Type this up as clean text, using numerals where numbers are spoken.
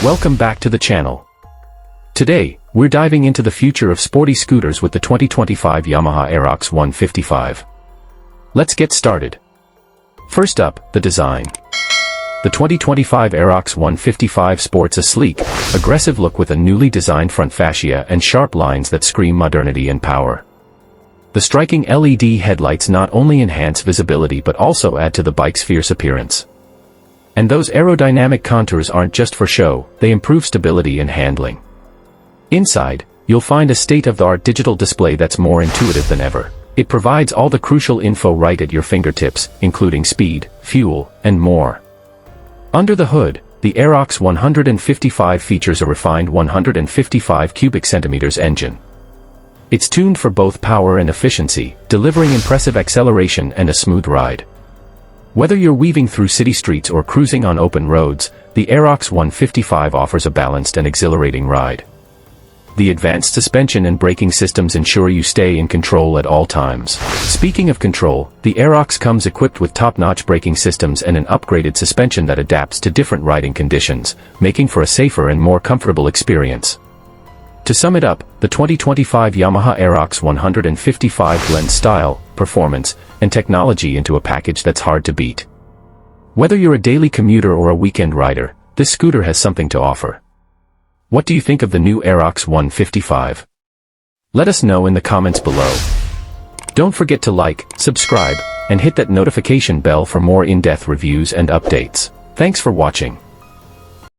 Welcome back to the channel. Today, we're diving into the future of sporty scooters with the 2025 Yamaha Aerox 155. Let's get started. First up, the design. The 2025 Aerox 155 sports a sleek, aggressive look with a newly designed front fascia and sharp lines that scream modernity and power. The striking LED headlights not only enhance visibility but also add to the bike's fierce appearance. And those aerodynamic contours aren't just for show, they improve stability and handling. Inside, you'll find a state-of-the-art digital display that's more intuitive than ever. It provides all the crucial info right at your fingertips, including speed, fuel, and more. Under the hood, the Aerox 155 features a refined 155 cubic centimeters engine. It's tuned for both power and efficiency, delivering impressive acceleration and a smooth ride. Whether you're weaving through city streets or cruising on open roads, the Aerox 155 offers a balanced and exhilarating ride. The advanced suspension and braking systems ensure you stay in control at all times. Speaking of control, the Aerox comes equipped with top-notch braking systems and an upgraded suspension that adapts to different riding conditions, making for a safer and more comfortable experience. To sum it up, the 2025 Yamaha Aerox 155 blends style, performance, and technology into a package that's hard to beat. Whether you're a daily commuter or a weekend rider, this scooter has something to offer. What do you think of the new Aerox 155? Let us know in the comments below. Don't forget to like, subscribe, and hit that notification bell for more in-depth reviews and updates. Thanks for watching.